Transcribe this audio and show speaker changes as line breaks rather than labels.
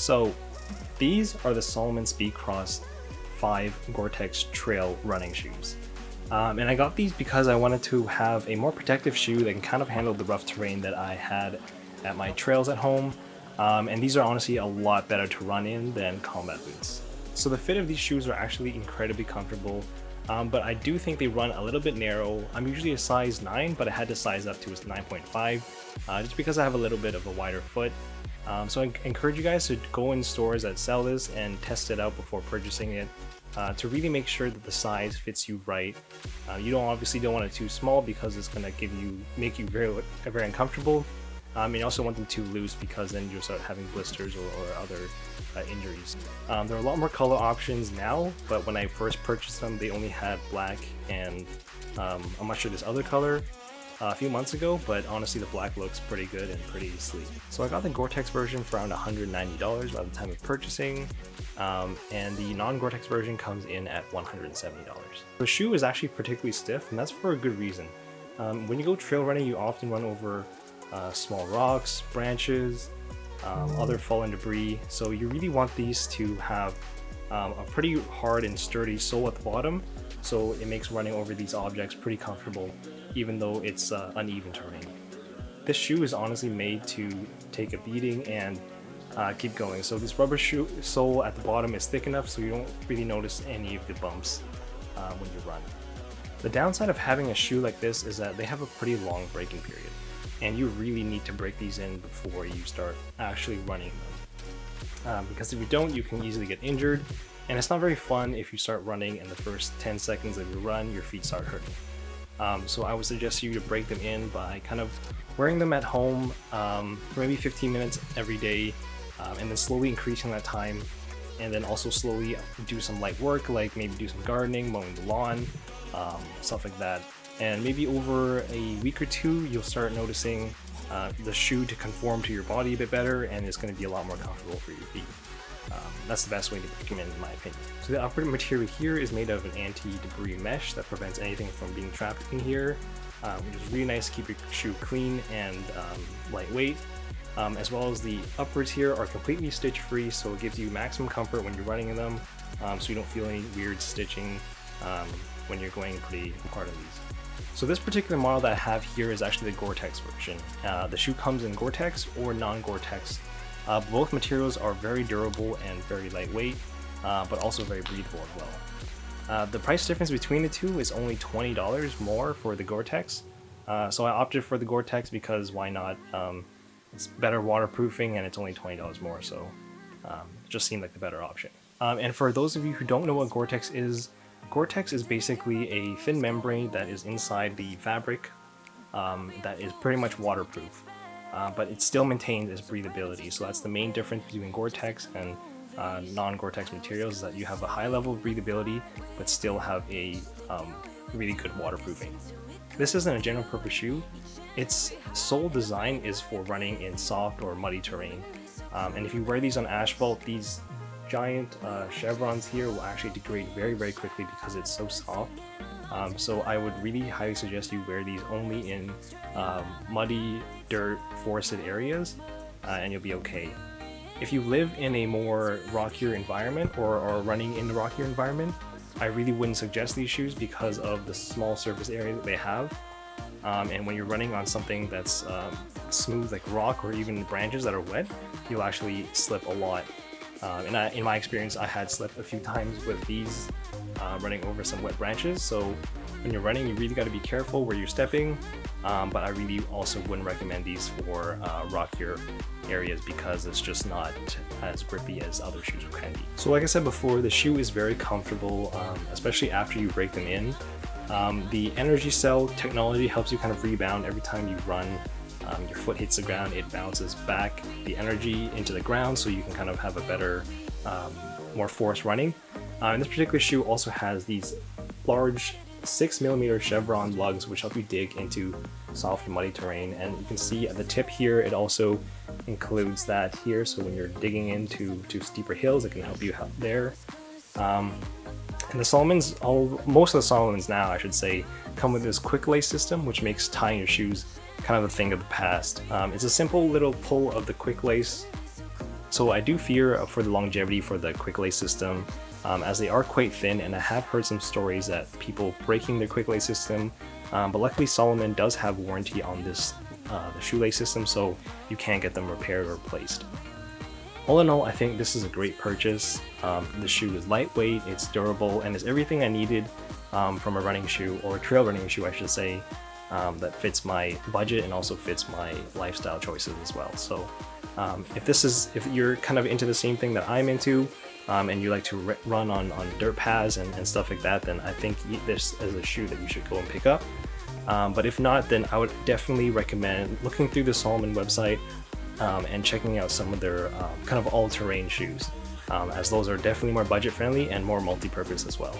So these are the Salomon SpeedCross 5 Gore Tex trail running shoes. And I got these because I wanted to have a more protective shoe that can kind of handle the rough terrain that I had at my trails at home. And these are honestly a lot better to run in than combat boots. So the fit of these shoes are actually incredibly comfortable, but I do think they run a little bit narrow. I'm usually a size 9, but I had to size up to a 9.5 just because I have a little bit of a wider foot. So I encourage you guys to go in stores that sell this and test it out before purchasing it to really make sure that the size fits you right. You obviously don't want it too small because it's going to make you very uncomfortable. You also want them too loose because then you'll start having blisters or other injuries. There are a lot more color options now, but when I first purchased them, they only had black and I'm not sure this other color a few months ago, but honestly the black looks pretty good and pretty sleek. So I got the Gore Tex version for around $190 by the time of purchasing, and the non-Gore Tex version comes in at $170. The shoe is actually particularly stiff, and that's for a good reason. When you go trail running, you often run over small rocks, branches, other fallen debris, so you really want these to have a pretty hard and sturdy sole at the bottom, so it makes running over these objects pretty comfortable even though it's uneven terrain. This shoe is honestly made to take a beating and keep going, so this rubber shoe sole at the bottom is thick enough so you don't really notice any of the bumps when you run. The downside of having a shoe like this is that they have a pretty long breaking period, and you really need to break these in before you start actually running them. Because if you don't, you can easily get injured, and it's not very fun if you start running and the first 10 seconds of your run, your feet start hurting. So I would suggest you to break them in by kind of wearing them at home for maybe 15 minutes every day, and then slowly increasing that time, and then also slowly do some light work, like maybe do some gardening, mowing the lawn, stuff like that. And maybe over a week or two, you'll start noticing the shoe to conform to your body a bit better, and it's going to be a lot more comfortable for your feet. That's the best way to recommend, in my opinion. So the upper material here is made of an anti-debris mesh that prevents anything from being trapped in here, which is really nice to keep your shoe clean and lightweight. As well as the uppers here are completely stitch free, so it gives you maximum comfort when you're running in them, so you don't feel any weird stitching when you're going pretty hard on these. So this particular model that I have here is actually the Gore Tex version. The shoe comes in Gore Tex or non-Gore Tex. Both materials are very durable and very lightweight, but also very breathable as well. The price difference between the two is only $20 more for the Gore Tex. So I opted for the Gore Tex because why not? It's better waterproofing and it's only $20 more, so it just seemed like the better option. And for those of you who don't know what Gore Tex is basically a thin membrane that is inside the fabric that is pretty much waterproof. But it still maintains its breathability, so that's the main difference between Gore Tex and non-Gore Tex materials, is that you have a high level of breathability but still have a really good waterproofing. This isn't a general purpose shoe. Its sole design is for running in soft or muddy terrain, and if you wear these on asphalt, these giant chevrons here will actually degrade very quickly because it's so soft. So I would really highly suggest you wear these only in muddy, dirt, forested areas, and you'll be okay. If you live in a more rockier environment or are running in the rockier environment, I really wouldn't suggest these shoes because of the small surface area that they have. And when you're running on something that's smooth like rock or even branches that are wet, you'll actually slip a lot. And in my experience, I had slipped a few times with these running over some wet branches. So when you're running, you really got to be careful where you're stepping. But I really also wouldn't recommend these for rockier areas because it's just not as grippy as other shoes can be. So like I said before, the shoe is very comfortable, especially after you break them in. The energy cell technology helps you kind of rebound every time you run. Your foot hits the ground, it bounces back the energy into the ground, so you can kind of have a better, more forced running. And this particular shoe also has these large 6mm chevron lugs which help you dig into soft and muddy terrain, and you can see at the tip here it also includes that here, so when you're digging into steeper hills, it can help you out there. And the Salomons, most of the Salomons now I should say, come with this quick lace system which makes tying your shoes kind of a thing of the past. It's a simple little pull of the quick lace So I do fear for the longevity for the quick lace system, as they are quite thin, and I have heard some stories that people breaking their quick lace system, but luckily Salomon does have warranty on this the shoelace system, so you can get them repaired or replaced. All in all, I think this is a great purchase. The shoe is lightweight, it's durable, and it's everything I needed from a running shoe, or a trail running shoe I should say, that fits my budget and also fits my lifestyle choices as well. So if you're kind of into the same thing that I'm into, and you like to run on dirt paths and stuff like that, then I think this is a shoe that you should go and pick up. But if not, then I would definitely recommend looking through the Salomon website and checking out some of their kind of all-terrain shoes, as those are definitely more budget friendly and more multi-purpose as well.